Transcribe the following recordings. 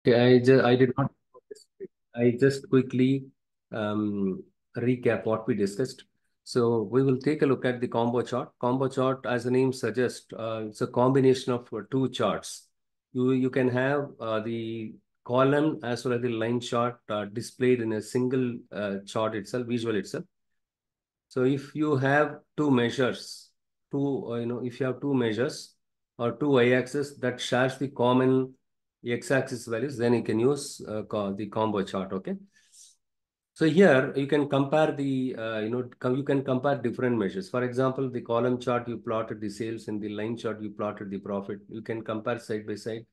Okay, I did not. I just quickly recap what we discussed. So we will take a look at the combo chart. Combo chart, as the name suggests, it's a combination of two charts. You can have the column as well as the line chart displayed in a single chart itself, visual itself. So if you have two measures, if you have two measures or two y-axis that shares the common x-axis values, then you can use the combo chart. Okay. So here you can compare you can compare different measures. For example, the column chart you plotted the sales, and the line chart you plotted the profit. You can compare side by side.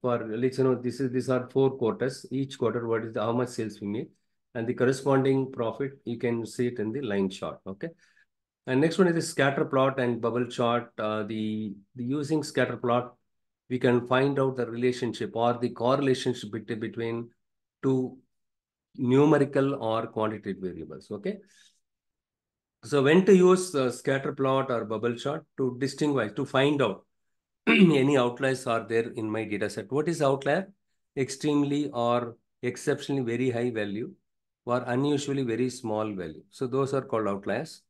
For let's these are 4 quarters. Each quarter, what is how much sales we made, and the corresponding profit you can see it in the line chart. Okay. And next one is the scatter plot and bubble chart. The using scatter plot, we can find out the relationship or the correlation between two numerical or quantitative variables. Okay. So when to use scatter plot or bubble chart to distinguish, to find out any outliers are there in my data set. What is outlier? Extremely or exceptionally very high value or unusually very small value. So those are called outliers.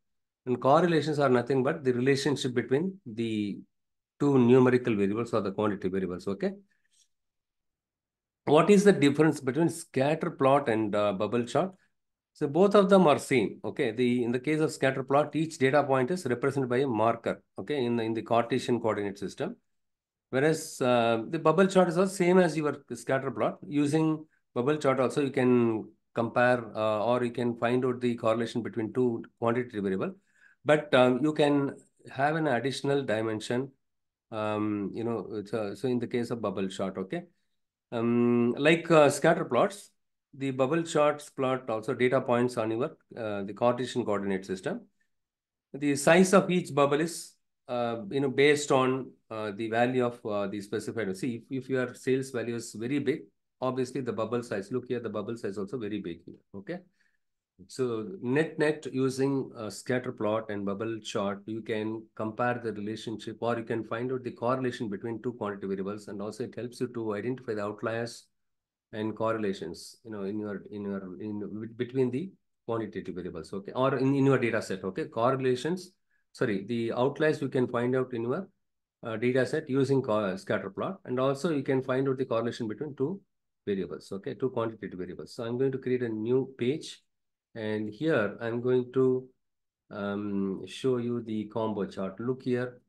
And correlations are nothing but the relationship between the two numerical variables or the quantitative variables. Okay. What is the difference between scatter plot and bubble chart? So both of them are same. Okay. In the case of scatter plot, each data point is represented by a marker. Okay. In the Cartesian coordinate system. Whereas the bubble chart is also same as your scatter plot. Using bubble chart also you can compare or you can find out the correlation between two quantitative variable. But you can have an additional dimension. So in the case of bubble chart, okay. Like scatter plots, the bubble charts plot also data points on your the Cartesian coordinate system. The size of each bubble is based on the value of the specified. See, if your sales value is very big, obviously the bubble size. Look here, the bubble size also very big here. Okay. So net using a scatter plot and bubble chart, you can compare the relationship or you can find out the correlation between two quantitative variables, and also it helps you to identify the outliers and correlations, between the quantitative variables. Okay, or in your data set. Okay, correlations. Sorry, the outliers you can find out in your data set using scatter plot, and also you can find out the correlation between two variables. Okay, two quantitative variables. So I'm going to create a new page. And here I'm going to show you the combo chart. Look here.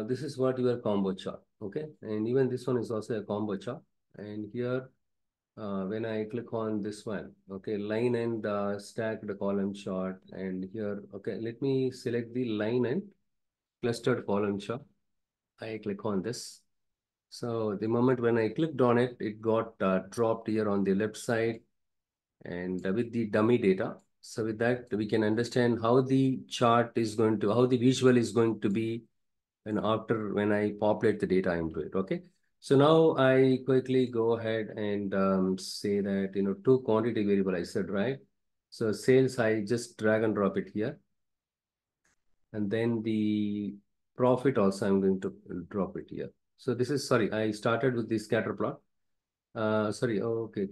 This is what your combo chart. Okay. And even this one is also a combo chart. And here, when I click on this one, okay, line and stacked column chart. And here, okay, let me select the line and clustered column chart. I click on this. So the moment when I clicked on it, it got dropped here on the left side and with the dummy data. So with that, we can understand how the chart is going to, how the visual is going to be and after when I populate the data into it. Okay. So now I quickly go ahead and say that, two quantity variable I said, right? So sales, I just drag and drop it here. And then the profit also, I'm going to drop it here. So this is, sorry, I started with the scatter plot. Sorry. Oh, okay.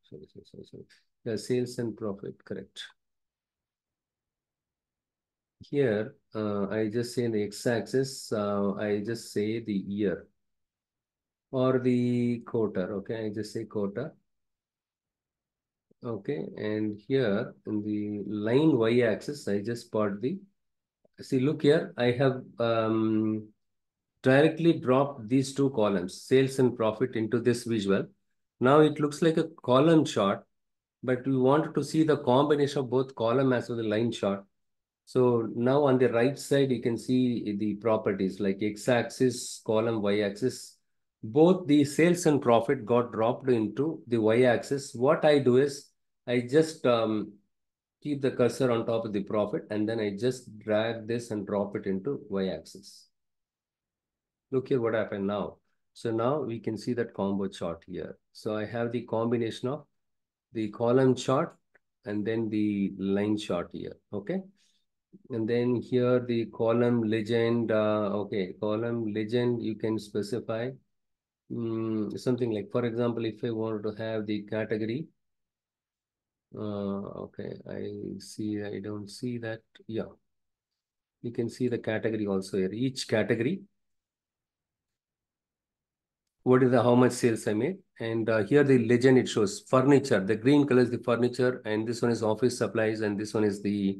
Sorry. Yeah, sales and profit, correct. Here, I just say the x-axis, I just say the year or the quarter. Okay, I just say quarter. Okay, and here in the line y-axis, I just plot the, see, look here, I have directly dropped these two columns, sales and profit, into this visual. Now it looks like a column chart, but we wanted to see the combination of both column as well as the line chart. So now on the right side, you can see the properties like x-axis, column, y-axis. Both the sales and profit got dropped into the y-axis. What I do is I just keep the cursor on top of the profit, and then I just drag this and drop it into y-axis. Look here what happened now. So now we can see that combo chart here. So I have the combination of the column chart and then the line chart here. Okay. And then here the column legend, okay, column legend, you can specify something like, for example, if I wanted to have the category, okay, I don't see that. Yeah, you can see the category also here. Each category, what is the how much sales I made, and here the legend it shows furniture. The green color is the furniture, and this one is office supplies, and this one is the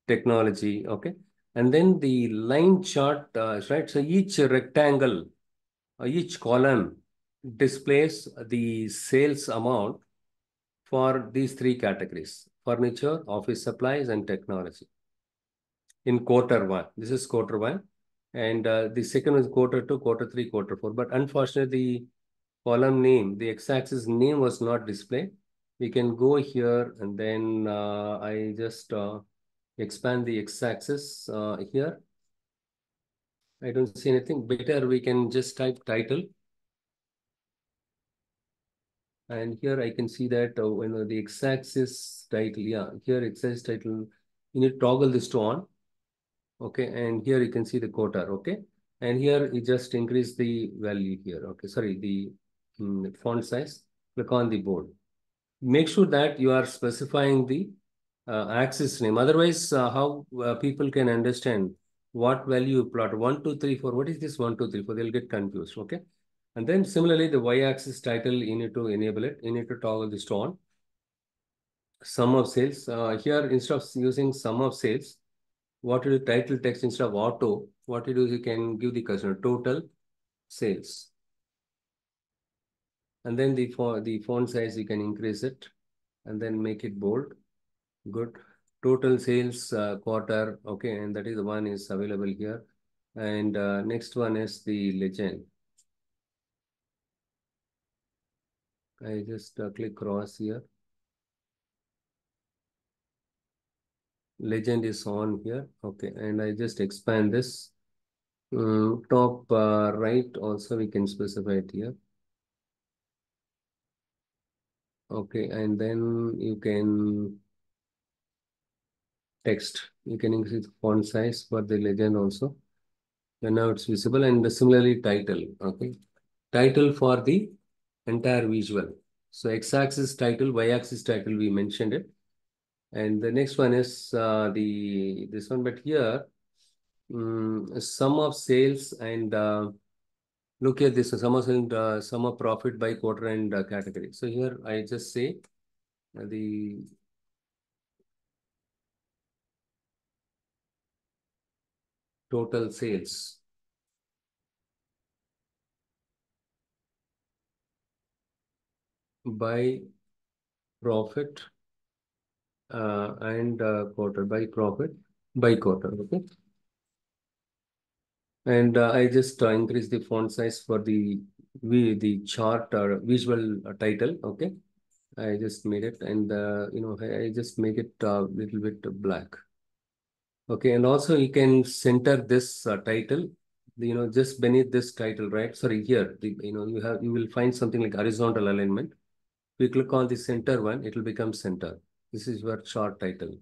technology. Okay, and then the line chart, right? So each rectangle, each column displays the sales amount for these three categories: furniture, office supplies, and technology in quarter one. This is quarter one. And the second is quarter two, quarter three, quarter four. But unfortunately, the column name, the x-axis name was not displayed. We can go here and then I just expand the x-axis here. I don't see anything. Better we can just type title. And here I can see that the x-axis title, yeah, here x-axis title, you need to toggle this to on. Okay, and here you can see the quota. Okay, and here you just increase the value here. Okay, sorry, the font size. Click on the board. Make sure that you are specifying the axis name. Otherwise, how people can understand what value you plot? 1, 2, 3, 4. What is this 1, 2, 3, 4? They'll get confused. Okay, and then similarly, the y-axis title, you need to enable it. You need to toggle this to on. Sum of sales. Here, instead of using sum of sales, what you do title text instead of auto, what you do is you can give the customer total sales. And then the font size, you can increase it and then make it bold. Good. Total sales quarter. Okay. And that is the one is available here. And next one is the legend. I just click cross here. Legend is on here. Okay. And I just expand this. Top right also we can specify it here. Okay. And then you can text. You can increase the font size for the legend also. And now it's visible. And similarly title. Okay. Title for the entire visual. So x-axis title, y-axis title, we mentioned it. And the next one is this one. But here, sum of sales and look at this, sum of sales and sum of profit by quarter and category. So here I just say the total sales by profit and quarter by profit by quarter. Okay. And I just increase the font size for the chart or visual title. Okay. I just made it and I just make it a little bit black. Okay. And also you can center this title, just beneath this title, right? Sorry, here, you will find something like horizontal alignment. We click on the center one, it will become center. This is your chart title.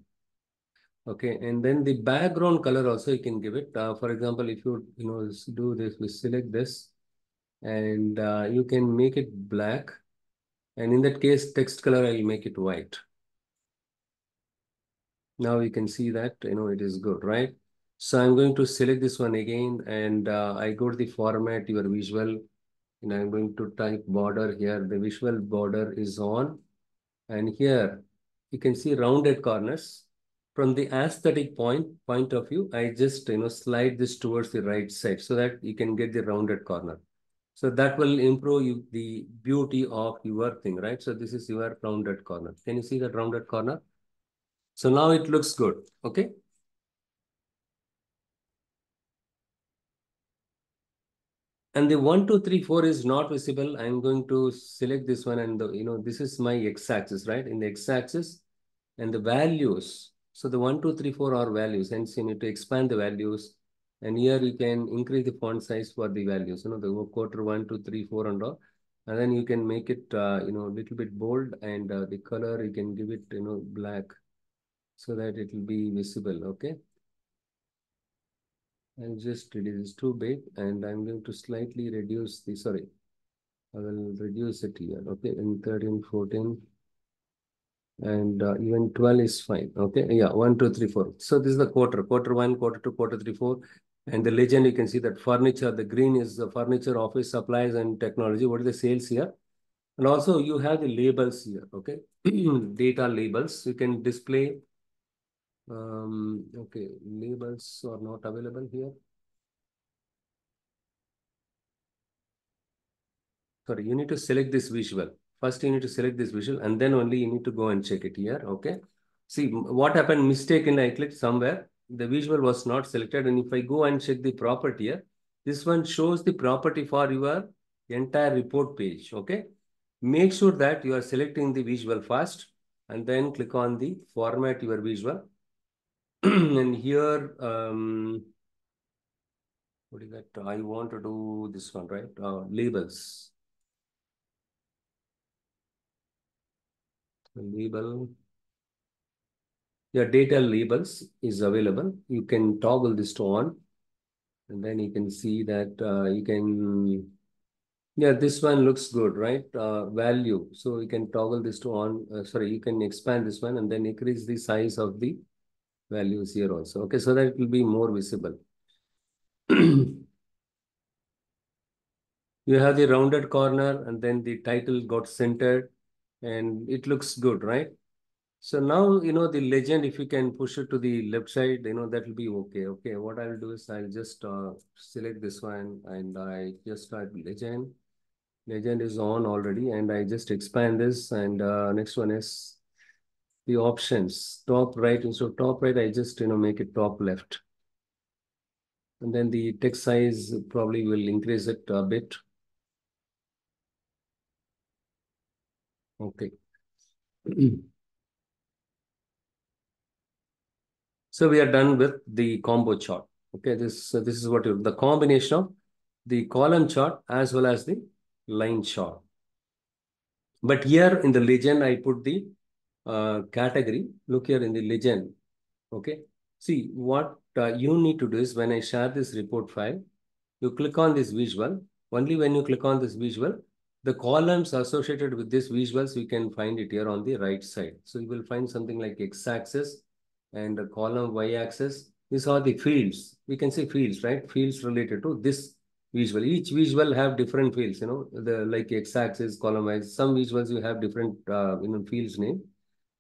Okay, and then the background color also you can give it. For example, if do this, we select this, and you can make it black. And in that case, text color I'll make it white. Now you can see that it is good, right? So I'm going to select this one again, and I go to the format, your visual, and I'm going to type border here. The visual border is on. And here you can see rounded corners. From the aesthetic point of view, I just slide this towards the right side so that you can get the rounded corner. So that will improve the beauty of your thing, right? So this is your rounded corner. Can you see that rounded corner? So now it looks good. Okay. And the 1, 2, 3, 4 is not visible. I'm going to select this one, and this is my x-axis, right? In the x-axis and the values. So the 1, 2, 3, 4 are values. Hence, you need to expand the values. And here you can increase the font size for the values. The quarter 1, 2, 3, 4 and all. And then you can make it, a little bit bold, and the color you can give it, black, so that it will be visible. Okay. I'll just reduce, it's too big, and I'm going to slightly reduce the, sorry. I will reduce it here. Okay, in 13, 14, and even 12 is fine. Okay, yeah, 1, 2, 3, 4. So this is the quarter 1, quarter 2, quarter 3, 4. And the legend, you can see that furniture, the green is the furniture, office supplies, and technology. What is the sales here? And also you have the labels here. Okay, data labels. You can display. Okay, labels are not available here. Sorry, you need to select this visual. First, you need to select this visual, and then only you need to go and check it here. Okay. See, what happened, mistakenly, I clicked somewhere. The visual was not selected. And if I go and check the property here, this one shows the property for your entire report page. Okay. Make sure that you are selecting the visual first, and then click on the format your visual. And here, what is that? I want to do this one, right? Labels. Label. Your data labels is available. You can toggle this to on, and then you can see that you can, yeah, this one looks good, right? Value. So you can toggle this to on, sorry, you can expand this one and then increase the size of the values here also. Okay, so that it will be more visible. You have the rounded corner and then the title got centered and it looks good, right? So now, the legend, if you can push it to the left side, that will be okay. Okay, what I'll do is I'll just select this one and I just start legend. Legend is on already and I just expand this and next one is the options. Top right, instead of top right, I just, make it top left. And then the text size probably will increase it a bit. Okay. So we are done with the combo chart. Okay, this is what the combination of the column chart as well as the line chart. But here in the legend, I put the category. Look here in the legend. Okay. See, what you need to do is when I share this report file, you click on this visual. Only when you click on this visual, the columns associated with this visuals, you can find it here on the right side. So you will find something like x-axis and the column y-axis. These are the fields. We can say fields, right? Fields related to this visual. Each visual have different fields, the like x-axis, column wise. Some visuals you have different, fields name.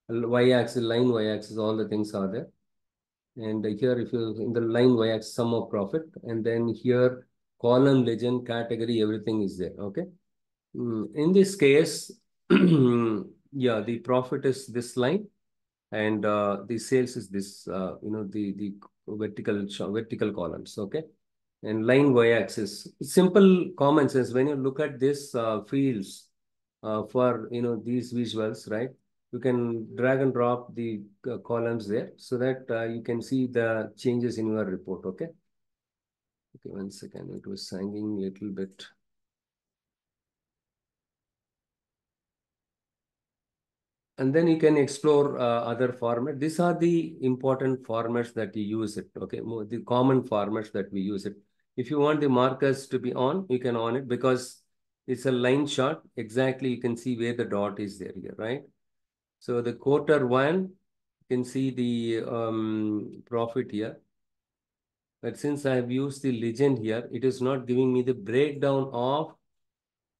Y-axis, line y-axis, all the things are there. And here, if you in the line y-axis, sum of profit, and then here column, legend, category, everything is there. Okay. In this case, yeah, the profit is this line, and the sales is this. The vertical columns. Okay, and line y-axis. Simple common sense. When you look at this fields for these visuals, right? You can drag and drop the columns there so that you can see the changes in your report. Okay. Okay, 1 second. It was hanging a little bit. And then you can explore other format. These are the important formats that you use it. Okay, the common formats that we use it. If you want the markers to be on, you can on it because it's a line chart. Exactly, you can see where the dot is there here, right? So the quarter 1, you can see the profit here. But since I have used the legend here, it is not giving me the breakdown of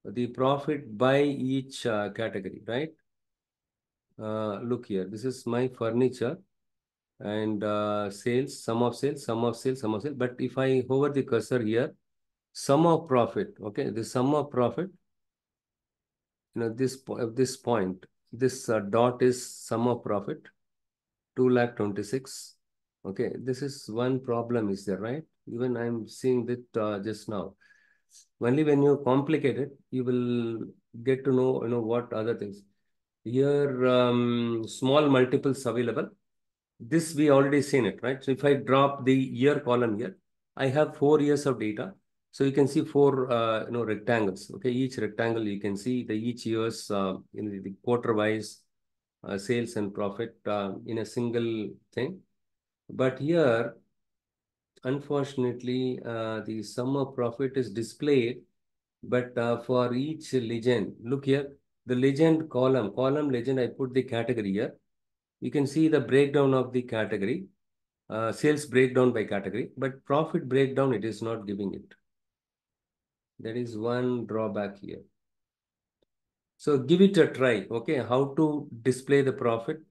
the profit by each category, right? Look here, this is my furniture and sales, sum of sales, sum of sales, sum of sales. But if I hover the cursor here, sum of profit, okay, the sum of profit, this point, this dot is sum of profit, 2,26,000. Okay, this is one problem is there, right? Even I'm seeing that just now. Only when you complicate it, you will get to know, what other things. Here, small multiples available. This we already seen it, right? So if I drop the year column here, I have 4 years of data. So you can see four, rectangles. Okay, each rectangle you can see the each year's, the quarter wise sales and profit in a single thing. But here, unfortunately, the sum of profit is displayed But for each legend, look here, the legend column legend, I put the category here. You can see the breakdown of the category, sales breakdown by category, but profit breakdown, it is not giving it. That is one drawback here. So give it a try, okay? How to display the profit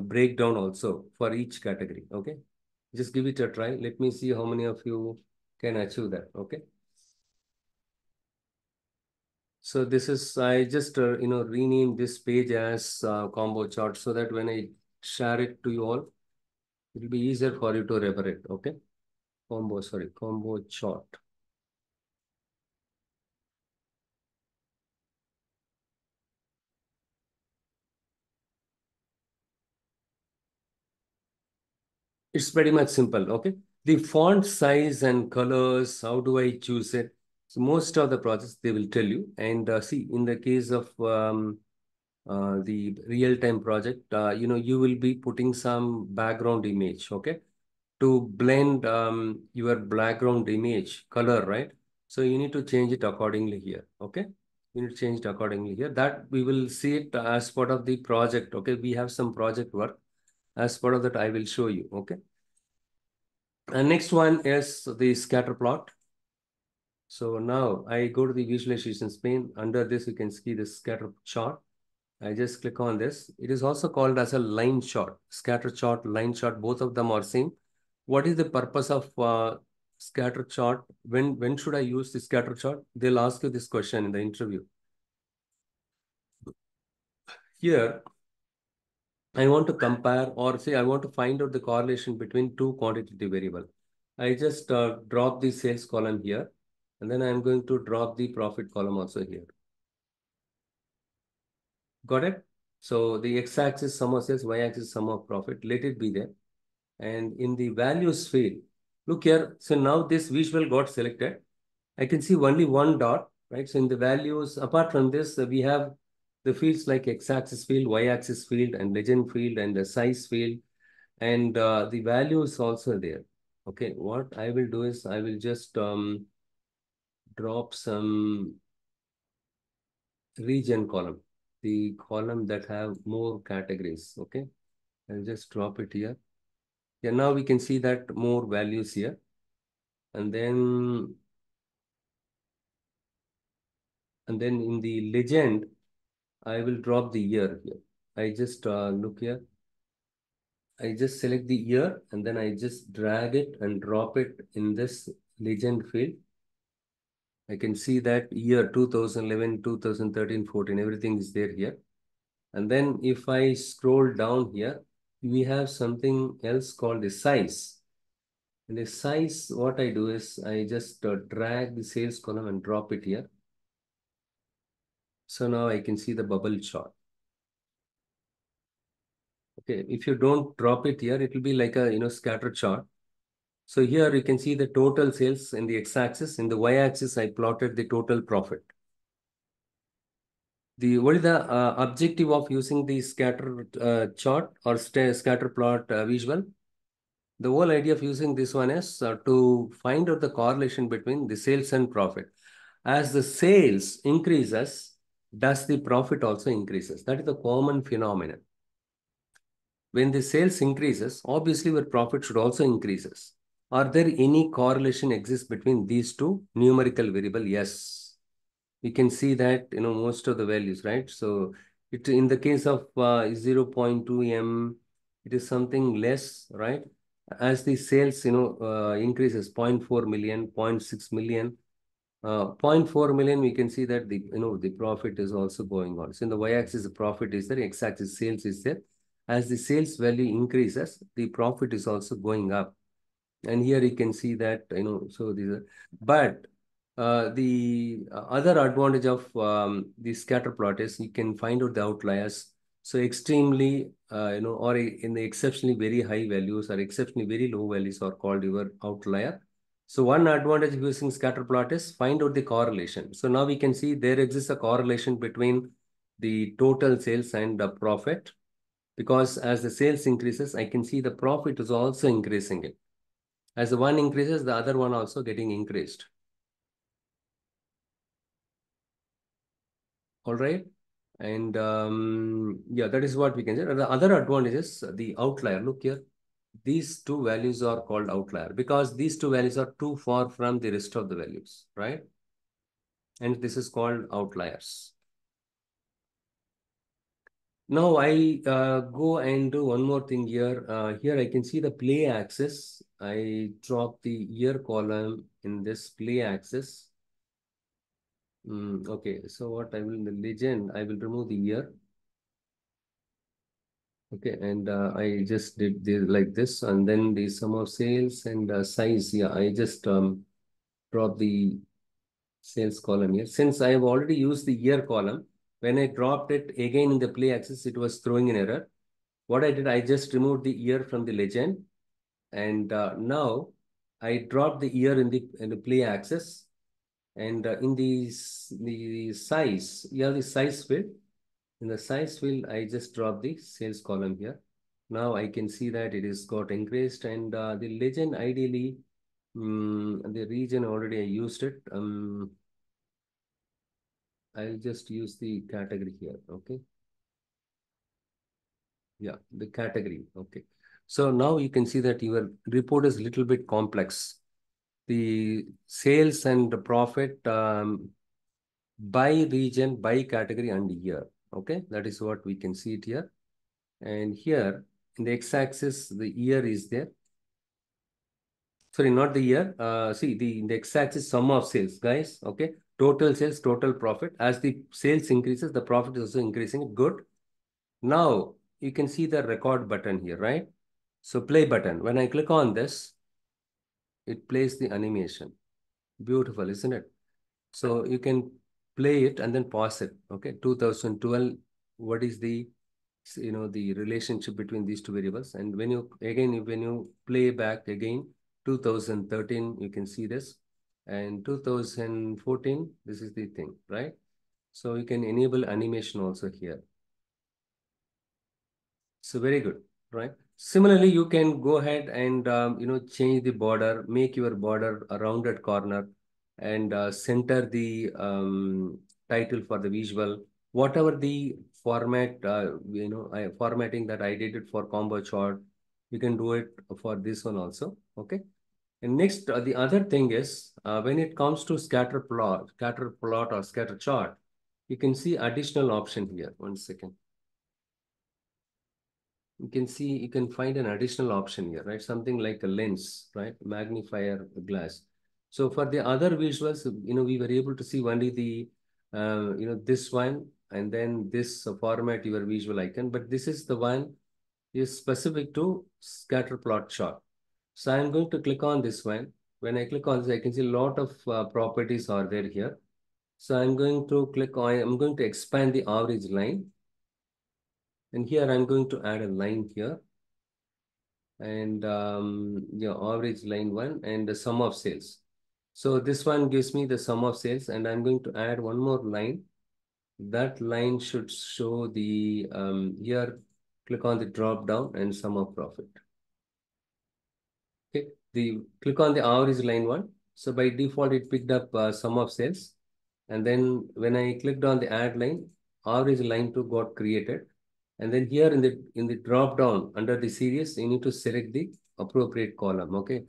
breakdown also for each category, okay? Just give it a try. Let me see how many of you can achieve that, okay? So this is, I just, rename this page as combo chart so that when I share it to you all, it will be easier for you to refer it, okay? Combo chart. It's pretty much simple, okay? The font size and colors, how do I choose it? So most of the projects, they will tell you. And see, in the case of the real-time project, you will be putting some background image, okay? To blend your background image color, right? So you need to change it accordingly here, okay? You need to change it accordingly here. That we will see it as part of the project, okay? We have some project work. As part of that, I will show you, okay? And next one is the scatter plot. So now I go to the visualizations pane. Under this, you can see the scatter chart. I just click on this. It is also called as a line chart, scatter chart, line chart. Both of them are same. What is the purpose of scatter chart? When should I use the scatter chart? They'll ask you this question in the interview. Here, I want to compare or say I want to find out the correlation between two quantitative variable. I just drop the sales column here, and then I'm going to drop the profit column also here. Got it? So the x-axis sum of sales, y-axis sum of profit, let it be there. And in the values field, look here. So now this visual got selected. I can see only one dot, right? So in the values, apart from this, we have the fields like x-axis field, y-axis field, and legend field, and the size field. And the value is also there. Okay, what I will do is I will just drop some region column, the column that have more categories. Okay, I'll just drop it here. Yeah, now we can see that more values here. And then in the legend, I will drop the year here. I just look here. I just select the year and then I just drag it and drop it in this legend field. I can see that year 2011, 2013, 14, everything is there here. And then if I scroll down here, we have something else called the size. And the size, what I do is I just drag the sales column and drop it here. So now I can see the bubble chart. Okay, if you don't drop it here, it will be like a scatter chart. So here you can see the total sales in the x-axis. In the y-axis, I plotted the total profit. What is the objective of using the scatter chart or scatter plot visual? The whole idea of using this one is to find out the correlation between the sales and profit. As the sales increases, does the profit also increases? That is the common phenomenon. When the sales increases, obviously your profit should also increases. Are there any correlation exists between these two numerical variable? Yes. We can see that, most of the values, right? So it in the case of 0.2 m, it is something less, right? As the sales, increases 0.4 million, 0.6 million, 0.4 million, we can see that the profit is also going on. So in the y-axis, the profit is there, x-axis sales is there. As the sales value increases, the profit is also going up. And here you can see that, so these are, but the other advantage of the scatter plot is you can find out the outliers. So extremely, or in the exceptionally very high values or exceptionally very low values are called your outlier. So one advantage of using scatter plot is find out the correlation. So now we can see there exists a correlation between the total sales and the profit, because as the sales increases, I can see the profit is also increasing it. As the one increases, the other one also getting increased. All right. And yeah, that is what we can say. And the other advantage is the outlier. Look here. These two values are called outlier because these two values are too far from the rest of the values, right? And this is called outliers. Now I go and do one more thing here. Here I can see the play axis. I drop the year column in this play axis. Okay, so what I will in the legend, I will remove the year. Okay, and I just did this like this, and then the sum of sales and size. Yeah, I just drop the sales column here. Since I have already used the year column, when I dropped it again in the play axis, it was throwing an error. What I did, I just removed the year from the legend, and now I dropped the year in the play axis, and in the size, yeah, the size field. In the size field, I just drop the sales column here. Now I can see that it is got increased, and the legend ideally, the region already I used it. I'll just use the category here. Okay. Yeah, the category. Okay. So now you can see that your report is a little bit complex. The sales and the profit by region, by category and year. Okay. That is what we can see it here. And here in the x-axis, the year is there. Sorry, not the year. See, in the x-axis sum of sales, guys. Okay. Total sales, total profit. As the sales increases, the profit is also increasing. Good. Now you can see the record button here, right? So play button. When I click on this, it plays the animation. Beautiful, isn't it? So you can play it and then pause it. Okay. 2012. What is the the relationship between these two variables? And when you again when you play back again 2013, you can see this, and 2014, this is the thing, right? So you can enable animation also here. So very good, right? Similarly, you can go ahead and change the border, make your border a rounded corner, and center the title for the visual. Whatever the format, formatting that I did it for combo chart, you can do it for this one also. Okay. And next, the other thing is when it comes to scatter plot or scatter chart, you can see additional option here. One second. You can see, you can find an additional option here, right? Something like a lens, right? Magnifier glass. So for the other visuals, we were able to see only the, this one, and then this format your visual icon. But this is the one is specific to scatter plot chart. So I'm going to click on this one. When I click on this, I can see a lot of properties are there here. So I'm going to click on, I'm going to expand the average line. And here I'm going to add a line here. And average line one and the sum of sales. So this one gives me the sum of sales, and I'm going to add one more line. That line should show the here. Click on the drop down and sum of profit. Okay, the click on the average line one. So by default, it picked up sum of sales, and then when I clicked on the add line, average line two got created. And then here in the drop down under the series, you need to select the appropriate column. Okay,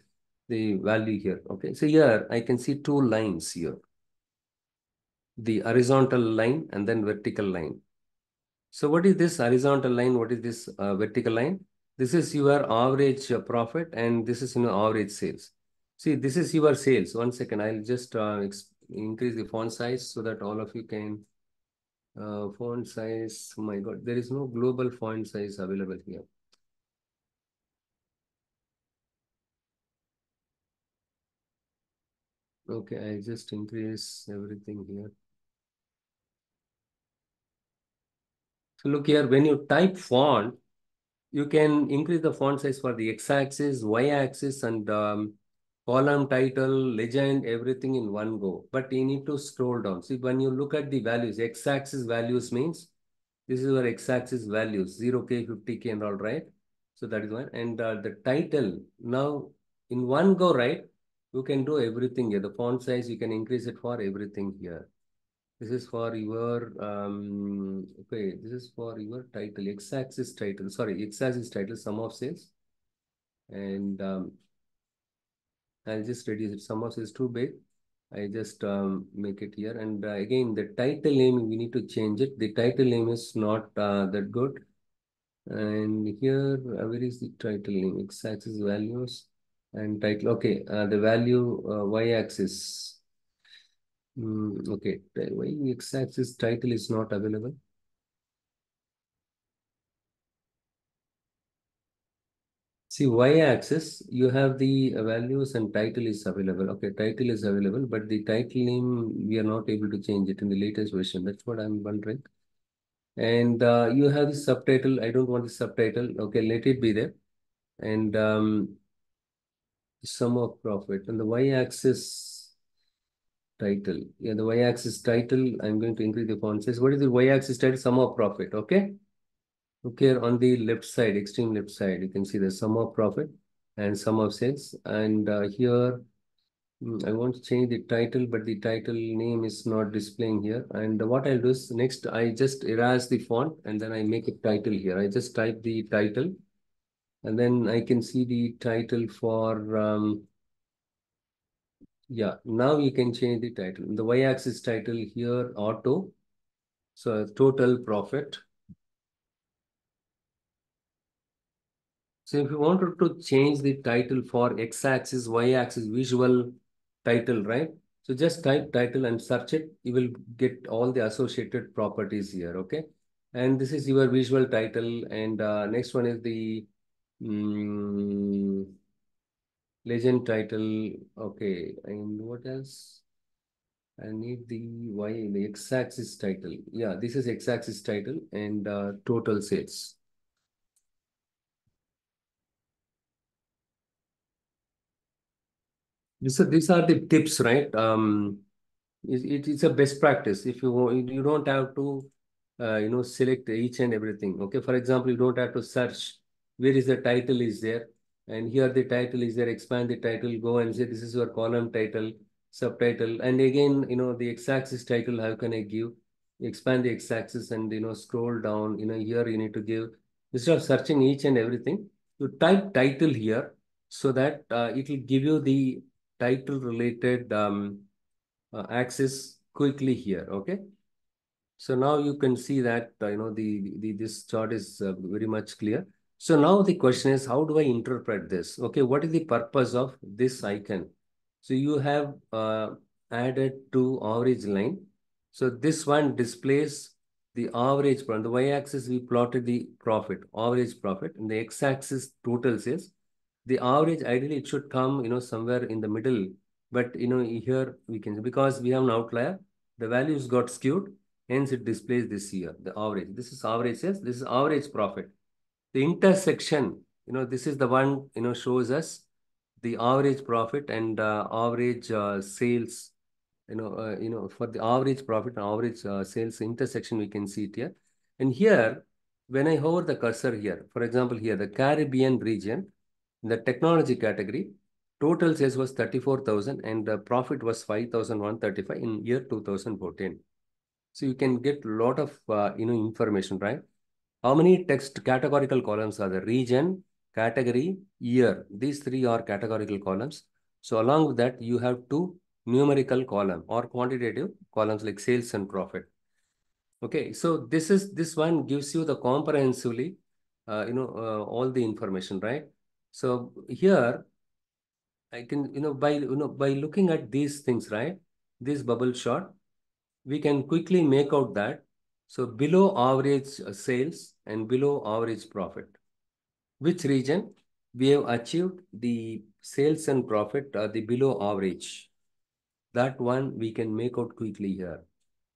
the value here. Okay, so here I can see two lines here, the horizontal line and then vertical line. So what is this horizontal line? What is this vertical line? This is your average profit, and this is average sales. See, this is your sales. One second, I'll just increase the font size so that all of you can. Font size. Oh my God, there is no global font size available here. Okay, I just increase everything here. So look here, when you type font, you can increase the font size for the x-axis, y-axis, and column title, legend, everything in one go. But you need to scroll down. See, when you look at the values, x-axis values means this is your x-axis values, 0K, 50K, and all, right? So that is one. And the title, now in one go, right? You can do everything here. The font size, you can increase it for everything here. This is for your okay, this is for your title, x-axis title, sorry, x-axis title, sum of sales. And I'll just reduce it. Sum of sales too big. I just make it here. And again, the title name, we need to change it. The title name is not that good. And here, where is the title name? X-axis values and title. Okay, the value y-axis. Okay, why x-axis title is not available? See, y-axis, you have the values and title is available. Okay, title is available, but the title name, we are not able to change it in the latest version. That's what I'm wondering. And you have the subtitle. I don't want the subtitle. Okay, let it be there. And sum of profit. And the y-axis title. Yeah, the y-axis title, I'm going to increase the font size. What is the y-axis title? Sum of profit. Okay. Okay, on the left side, extreme left side, you can see the sum of profit and sum of sales. And here, I want to change the title, but the title name is not displaying here. And what I'll do is next, I just erase the font and then I make a title here. I just type the title and then I can see the title for, yeah, now you can change the title. The y-axis title here, auto. So total profit. So if you wanted to change the title for x-axis, y-axis visual title, right? So just type title and search it. You will get all the associated properties here, okay? And this is your visual title. And next one is the mm, legend title. Okay, and what else? I need the x-axis title. Yeah, this is x-axis title and total sales. These are the tips, right? It's a best practice. If you don't have to, select each and everything. Okay, for example, you don't have to search where is the title is there, and here the title is there. Expand the title, go and say this is your column title, subtitle, and again, the x-axis title. How can I give? Expand the x-axis and scroll down. Here you need to give instead of searching each and everything. You type title here so that it will give you the title related access quickly here. Okay. So now you can see that the this chart is very much clear. So now the question is, how do I interpret this? Okay, what is the purpose of this icon? So you have added to average line. So this one displays the average on the y-axis. We plotted the profit, average profit, and the x-axis total sales. The average ideally it should come somewhere in the middle, but here we can because we have an outlier, the values got skewed. Hence, it displays this here, the average. This is average sales. This is average profit. The intersection, this is the one, shows us the average profit and average sales. For the average profit and average sales intersection, we can see it here. And here, when I hover the cursor here, for example, here, the Caribbean region, in the technology category, total sales was 34,000 and the profit was 5,135 in year 2014. So you can get a lot of information, right? How many text categorical columns are there? Region, category, year. These three are categorical columns. So along with that, you have two numerical column or quantitative columns like sales and profit. Okay, so this one gives you the comprehensively, all the information, right? So here I can, by looking at these things, right? This bubble chart, we can quickly make out that so below average sales and below average profit, which region we have achieved the sales and profit the below average, that one we can make out quickly here.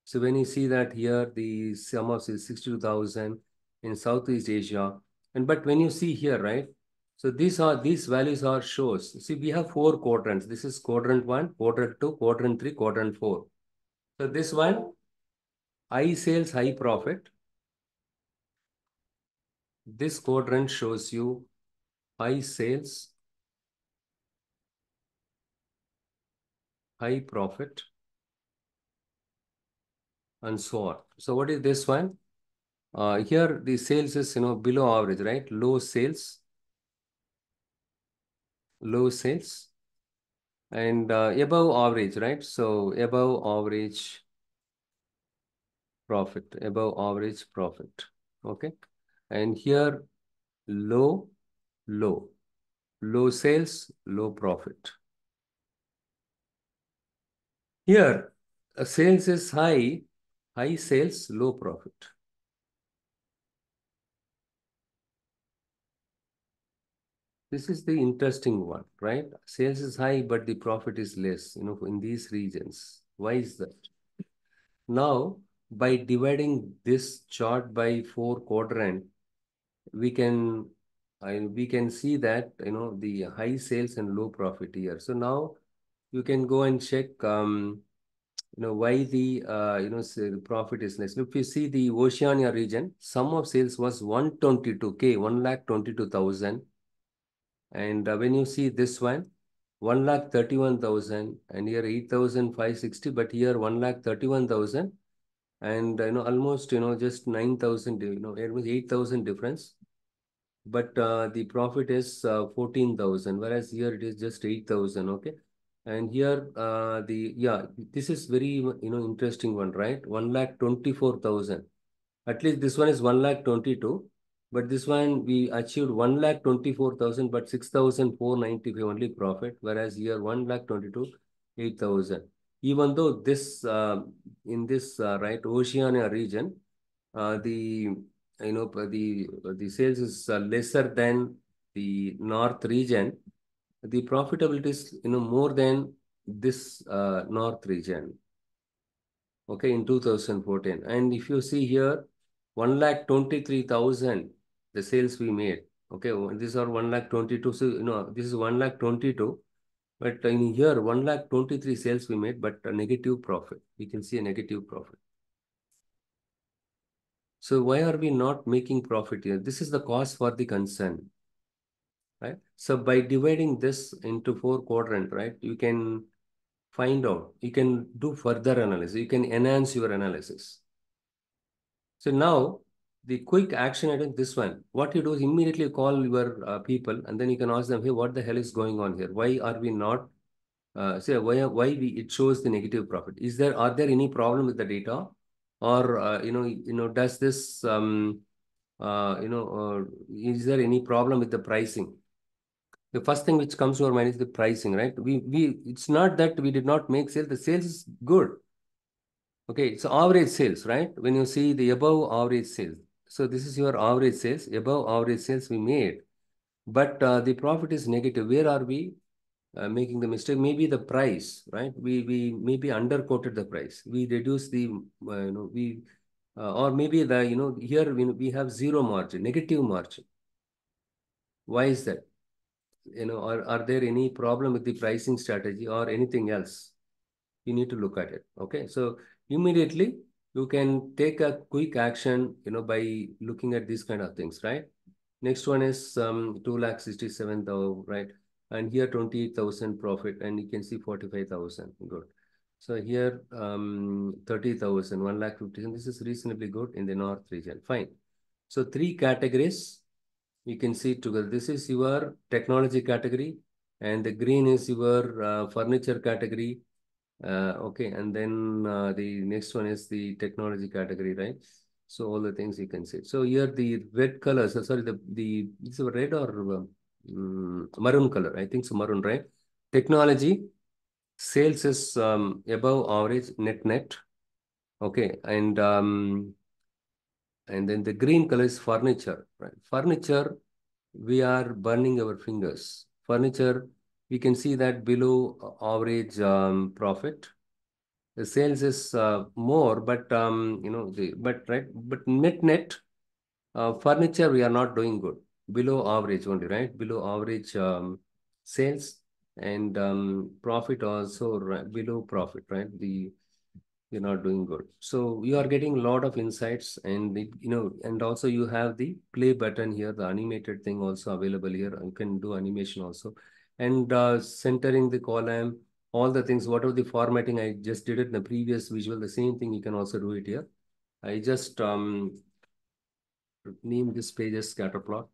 So when you see that here the sum of is 62,000 in Southeast Asia, and but when you see here, right, so these values are shows. See, we have four quadrants. This is quadrant one, quadrant two, quadrant three, quadrant four. So this one, high sales, high profit. This quadrant shows you high sales, high profit. and so on. So what is this one? Here the sales is, below average, right? Low sales, and above average, right? So above average profit. Okay. And here low, low, low sales, low profit. Here sales is high, high sales, low profit. This is the interesting one, right? Sales is high, but the profit is less, in these regions. Why is that? Now, by dividing this chart by four quadrant, we can we can see that, the high sales and low profit here. So now you can go and check, why the, say the profit is less. If you see the Oceania region, sum of sales was 122K, 1,22,000. And when you see this one, 1,31,000, and here 8,560, but here 1,31,000, and almost just 9,000, it was 8,000 difference. But the profit is 14,000, whereas here it is just 8,000. Okay. And here this is very interesting one, right? 1,24,000. At least this one is 1,22,000, but this one we achieved 1,24,000, but 6,495 only profit, whereas here 1,22,000, 8,000. Even though this in this right Oceania region, the the sales is lesser than the north region, the profitability is more than this north region. Okay, in 2014. And if you see here, 1,23,000 the sales we made. Okay, these are 1,22,000. So this is 1,22,000. But in here, 1,23,000 sales we made, but a negative profit. We can see a negative profit. So why are we not making profit here? This is the cause for the concern, right? So by dividing this into four quadrant, right, you can find out, you can do further analysis, you can enhance your analysis. So now the quick action item, this one, what you do is immediately call your people, and then you can ask them, hey, what the hell is going on here? Why are we not, say, it shows the negative profit? Are there any problem with the data? Or, does this, is there any problem with the pricing? The first thing which comes to our mind is the pricing, right? It's not that we did not make sales. The sales is good. Okay, so average sales, right? When you see the above average sales. So this is your average sales, above average sales we made. But the profit is negative. Where are we making the mistake? Maybe the price, right? We maybe underquoted the price. We reduce the, or maybe the, here we have zero margin, negative margin. Why is that? Are there any problem with the pricing strategy or anything else? You need to look at it. Okay. So immediately you can take a quick action, by looking at these kind of things, right? Next one is 2,67,000, right? And here 28,000 profit, and you can see 45,000. Good. So here 30,000, 1,50,000. This is reasonably good in the north region. Fine. So three categories you can see together. This is your technology category, and the green is your furniture category. Okay, and then the next one is the technology category, right? So all the things you can see. So here the red color, so sorry, it's a red or maroon color. I think so, maroon, right? Technology sales is above average net. Okay, and then the green color is furniture, right? Furniture, we are burning our fingers. Furniture, we can see that below average profit. The sales is more, but but net furniture we are not doing good. Below average only, right? Below average sales, and profit also below profit, right? You're not doing good. So you are getting a lot of insights, and and also you have the play button here, the animated thing also available here. You can do animation also, and centering the column, all the things, whatever the formatting I just did it in the previous visual, the same thing you can also do it here. I just name this page as scatter plot.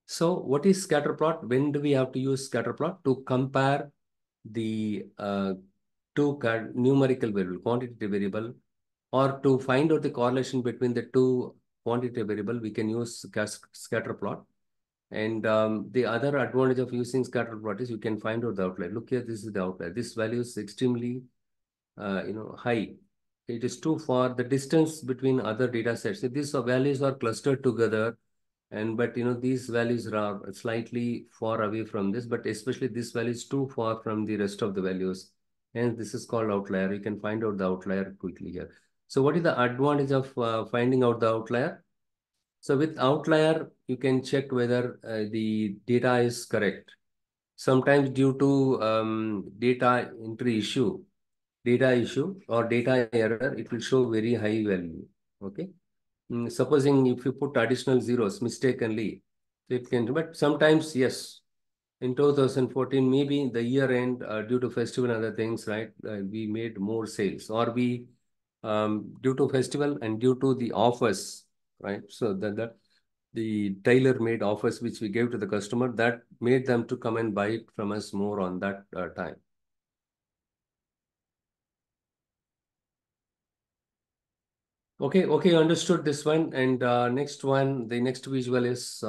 So what is scatter plot? When do we have to use scatter plot? To compare the two numerical variable, quantitative variable, or to find out the correlation between the two quantitative variable, we can use scatter plot. And the other advantage of using scatter plot is you can find out the outlier. Look here, this is the outlier. This value is extremely, high. It is too far. The distance between other data sets. So these values are clustered together, and but these values are slightly far away from this. But especially this value is too far from the rest of the values, and this is called outlier. You can find out the outlier quickly here. So what is the advantage of finding out the outlier? So with outlier, you can check whether the data is correct. Sometimes due to data issue or data error, it will show very high value. Okay. Supposing if you put additional zeros mistakenly, it can, but sometimes, yes, in 2014, maybe in the year end, due to festival and other things, right, we made more sales, or we, due to festival and due to the offers, right? So the tailor-made offers which we gave to the customer, that made them to come and buy it from us more on that time. Okay, understood this one. And next one, the next visual is